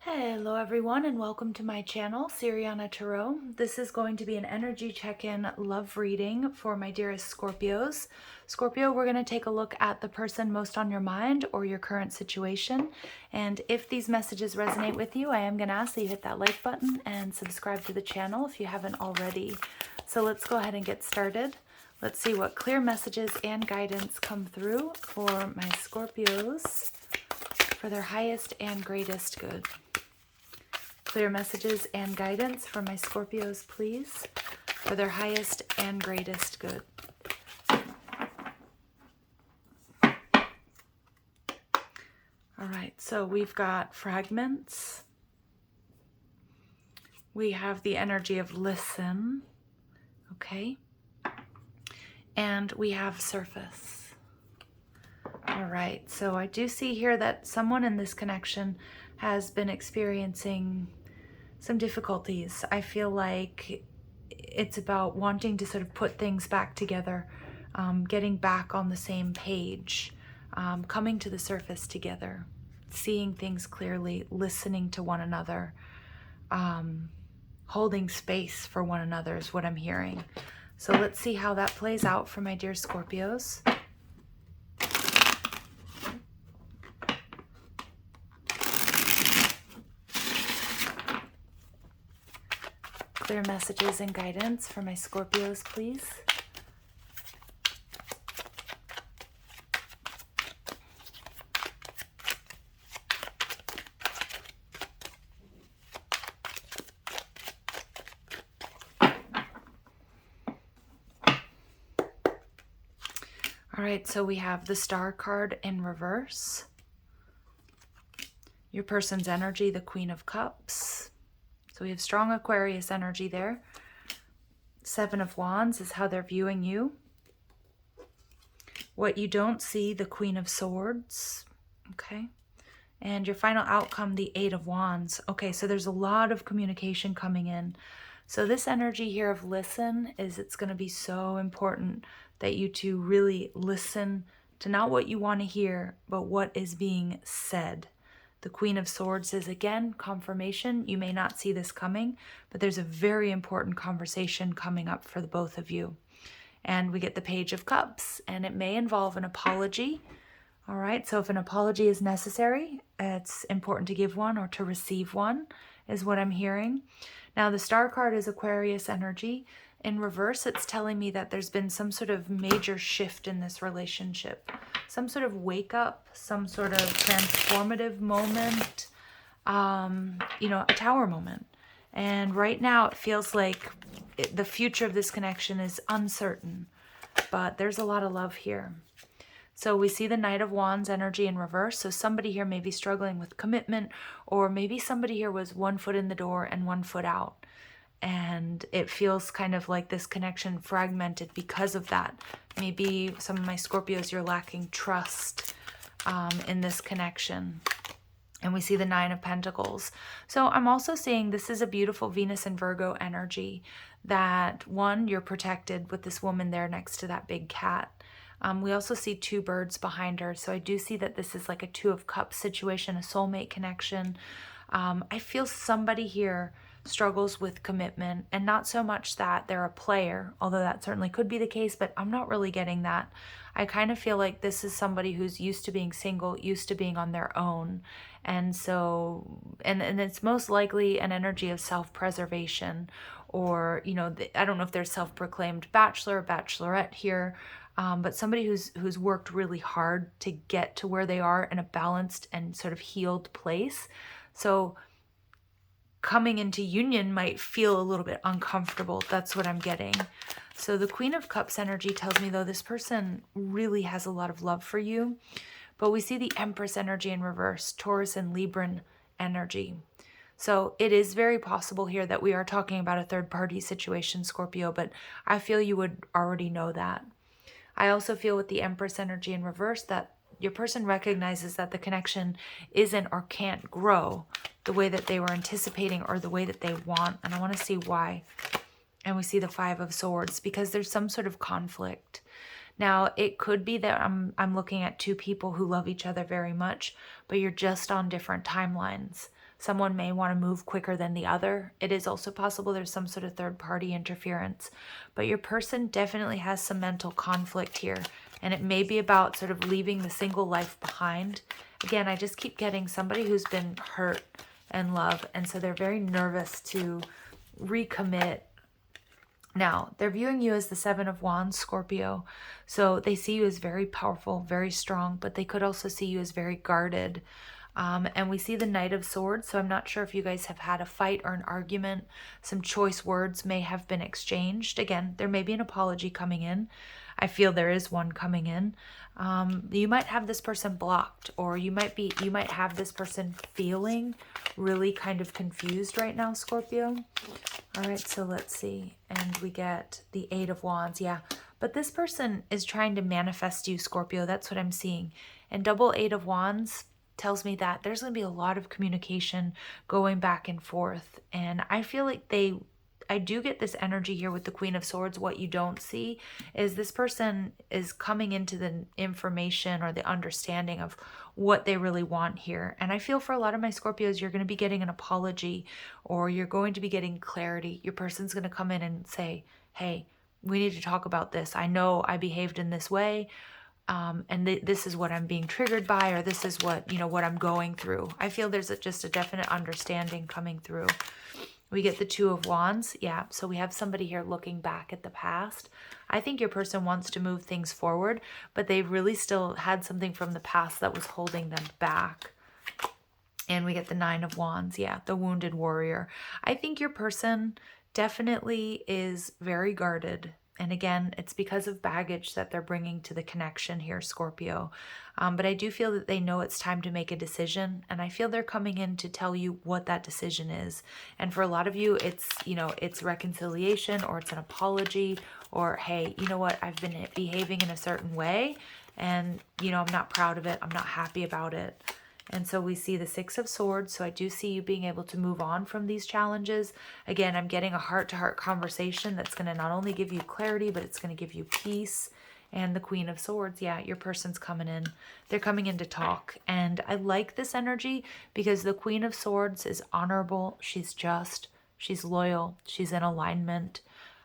Hello everyone and welcome to my channel, Siriana Tarot. This is going to be an energy check-in love reading for my dearest Scorpios. Scorpio, we're going to take a look at the person most on your mind or your current situation. And if these messages resonate with you, I am going to ask that you hit that like button and subscribe to the channel if you haven't already. So let's go ahead and get started. Let's see what clear messages and guidance come through for my Scorpios for their highest and greatest good. Clear messages and guidance for my Scorpios, please, for their highest and greatest good. All right, so we've got fragments. We have the energy of listen, okay? And we have surface. All right, so I do see here that someone in this connection has been experiencing some difficulties. I feel like it's about wanting to sort of put things back together, getting back on the same page, coming to the surface together, seeing things clearly, listening to one another, holding space for one another is what I'm hearing. So let's see how that plays out for my dear Scorpios. Clear messages and guidance for my Scorpios, please. All right, so we have the Star card in reverse. Your person's energy, the Queen of Cups. So we have strong Aquarius energy there. Seven of Wands is how they're viewing you. What you don't see, the Queen of Swords. Okay. And your final outcome, the Eight of Wands. Okay, so there's a lot of communication coming in. So this energy here of listen it's going to be so important that you two really listen to not what you want to hear, but what is being said. The Queen of Swords is, again, confirmation. You may not see this coming, but there's a very important conversation coming up for the both of you. And we get the Page of Cups, and it may involve an apology. All right, so if an apology is necessary, it's important to give one or to receive one, is what I'm hearing. Now, the Star card is Aquarius energy. In reverse, it's telling me that there's been some sort of major shift in this relationship, some sort of wake up, some sort of transformative moment, a tower moment. And right now it feels like the future of this connection is uncertain, but there's a lot of love here. So we see the Knight of Wands energy in reverse. So somebody here may be struggling with commitment, or maybe somebody here was 1 foot in the door and 1 foot out. And it feels kind of like this connection fragmented because of that. Maybe some of my Scorpios, you're lacking trust in this connection. And we see the Nine of Pentacles. So I'm also seeing this is a beautiful Venus and Virgo energy, that one, you're protected with this woman there next to that big cat. We also see 2 birds behind her. So I do see that this is like a 2 of Cups situation, a soulmate connection. I feel somebody here struggles with commitment, and not so much that they're a player, although that certainly could be the case, but I'm not really getting that. I kind of feel like this is somebody who's used to being single, used to being on their own. And so, and it's most likely an energy of self-preservation, or, I don't know if there's self-proclaimed bachelor or bachelorette here, but somebody who's worked really hard to get to where they are in a balanced and sort of healed place. So coming into union might feel a little bit uncomfortable. That's what I'm getting. So the Queen of Cups energy tells me, though, this person really has a lot of love for you. But we see the Empress energy in reverse, Taurus and Libran energy. So it is very possible here that we are talking about a third-party situation, Scorpio, but I feel you would already know that. I also feel with the Empress energy in reverse that your person recognizes that the connection isn't or can't grow the way that they were anticipating or the way that they want. And I want to see why. And we see the Five of Swords because there's some sort of conflict. Now, it could be that I'm looking at two people who love each other very much, but you're just on different timelines. Someone may want to move quicker than the other. It is also possible there's some sort of third party interference, but your person definitely has some mental conflict here, and it may be about sort of leaving the single life behind. Again, I just keep getting somebody who's been hurt and love, and so they're very nervous to recommit. Now, they're viewing you as the Seven of Wands, Scorpio. So they see you as very powerful, very strong, but they could also see you as very guarded. And we see the Knight of Swords. So I'm not sure if you guys have had a fight or an argument. Some choice words may have been exchanged. Again, there may be an apology coming in. I feel there is one coming in. You might have this person blocked, or you might have this person feeling really kind of confused right now, Scorpio. All right, so let's see. And we get the Eight of Wands. Yeah, but this person is trying to manifest you, Scorpio. That's what I'm seeing. And double Eight of Wands tells me that there's going to be a lot of communication going back and forth. And I feel like I do get this energy here with the Queen of Swords. What you don't see is this person is coming into the information or the understanding of what they really want here. And I feel for a lot of my Scorpios, you're going to be getting an apology, or you're going to be getting clarity. Your person's going to come in and say, hey, we need to talk about this. I know I behaved in this way. And this is what I'm being triggered by, or this is what, what I'm going through. I feel there's just a definite understanding coming through. We get the Two of Wands. Yeah, so we have somebody here looking back at the past. I think your person wants to move things forward, but they've really still had something from the past that was holding them back. And we get the Nine of Wands. Yeah, the wounded warrior. I think your person definitely is very guarded. And again, it's because of baggage that they're bringing to the connection here, Scorpio. But I do feel that they know it's time to make a decision. And I feel they're coming in to tell you what that decision is. And for a lot of you, it's, it's reconciliation, or it's an apology, or, hey, you know what? I've been behaving in a certain way, and, I'm not proud of it. I'm not happy about it. And so we see the Six of Swords. So I do see you being able to move on from these challenges. Again, I'm getting a heart-to-heart conversation that's going to not only give you clarity, but it's going to give you peace. And the Queen of Swords, yeah, your person's coming in. They're coming in to talk. And I like this energy because the Queen of Swords is honorable. She's just. She's loyal. She's in alignment.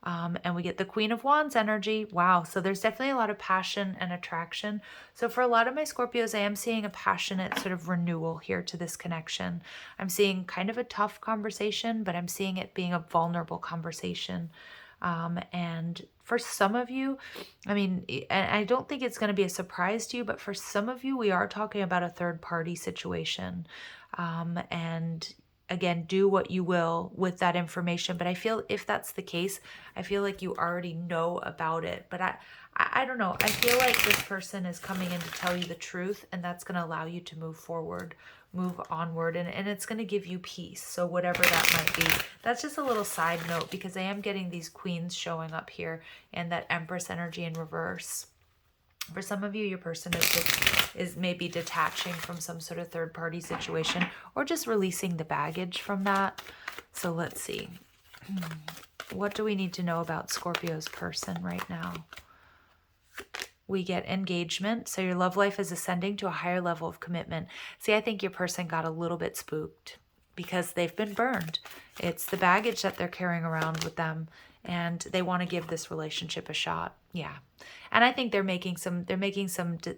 And we get the Queen of Wands energy. Wow. So there's definitely a lot of passion and attraction. So for a lot of my Scorpios, I am seeing a passionate sort of renewal here to this connection. I'm seeing kind of a tough conversation, but I'm seeing it being a vulnerable conversation. And for some of you, and I don't think it's going to be a surprise to you, but for some of you, we are talking about a third party situation. And again, do what you will with that information. But I feel if that's the case, I feel like you already know about it. But I don't know. I feel like this person is coming in to tell you the truth, and that's going to allow you to move forward, move onward, and it's going to give you peace. So whatever that might be. That's just a little side note, because I am getting these queens showing up here and that Empress energy in reverse. For some of you, your person is maybe detaching from some sort of third-party situation, or just releasing the baggage from that. So let's see. What do we need to know about Scorpio's person right now? We get engagement. So your love life is ascending to a higher level of commitment. See, I think your person got a little bit spooked because they've been burned. It's the baggage that they're carrying around with them, and they want to give this relationship a shot. Yeah. And I think they're making some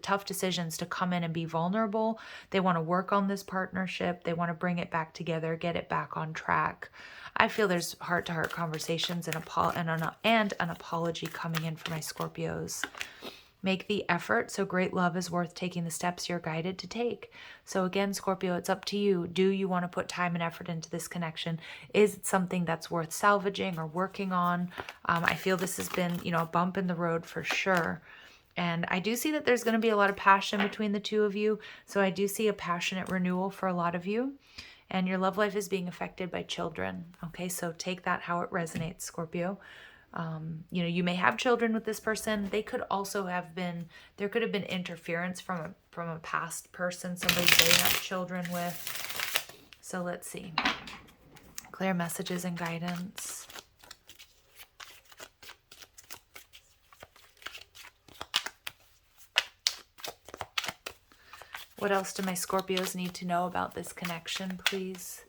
tough decisions to come in and be vulnerable. They want to work on this partnership. They want to bring it back together, get it back on track. I feel there's heart-to-heart conversations and an apology coming in for my Scorpios. Make the effort. So great love is worth taking the steps you're guided to take. So again, Scorpio, it's up to you. Do you want to put time and effort into this connection? Is it something that's worth salvaging or working on? I feel this has been, a bump in the road for sure. And I do see that there's going to be a lot of passion between the two of you. So I do see a passionate renewal for a lot of you. And your love life is being affected by children. Okay, so take that how it resonates, Scorpio. You may have children with this person. They could also there could have been interference from a past person, somebody they have children with. So let's see. Clear messages and guidance. What else do my Scorpios need to know about this connection, please?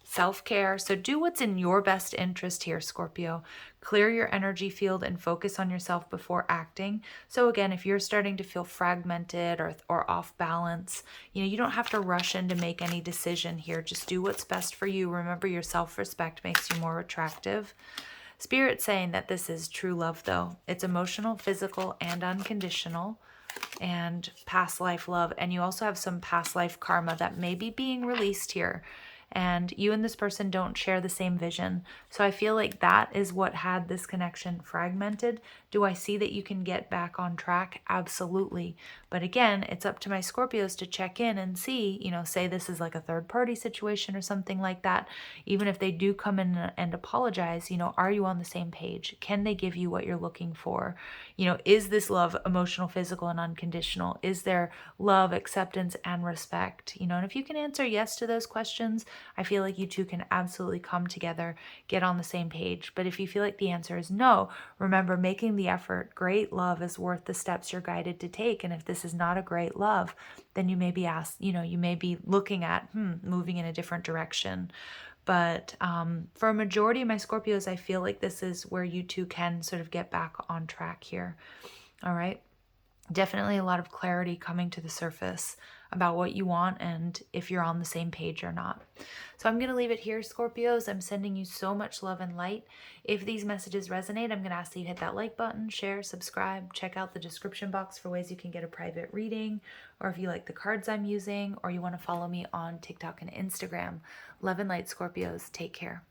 Self-care. So do what's in your best interest here, Scorpio. Clear your energy field and focus on yourself before acting. So again, if you're starting to feel fragmented or off balance, you don't have to rush in to make any decision here. Just do what's best for you. Remember, your self-respect makes you more attractive. Spirit saying that this is true love, though. It's emotional, physical, and unconditional, and past life love. And you also have some past life karma that may be being released here. And you and this person don't share the same vision. So I feel like that is what had this connection fragmented. Do I see that you can get back on track? Absolutely. But again, it's up to my Scorpios to check in and see, say this is like a third party situation or something like that. Even if they do come in and apologize, are you on the same page? Can they give you what you're looking for? Is this love emotional, physical, and unconditional? Is there love, acceptance, and respect? And if you can answer yes to those questions, I feel like you two can absolutely come together, get on the same page. But if you feel like the answer is no, remember, making the effort. Great love is worth the steps you're guided to take. And if this is not a great love, then you may be asked, you may be looking at moving in a different direction. But for a majority of my Scorpios, I feel like this is where you two can sort of get back on track here. All right. Definitely a lot of clarity coming to the surface about what you want and if you're on the same page or not. So I'm going to leave it here, Scorpios. I'm sending you so much love and light. If these messages resonate, I'm going to ask that you hit that like button, share, subscribe, check out the description box for ways you can get a private reading, or if you like the cards I'm using, or you want to follow me on TikTok and Instagram. Love and light, Scorpios. Take care.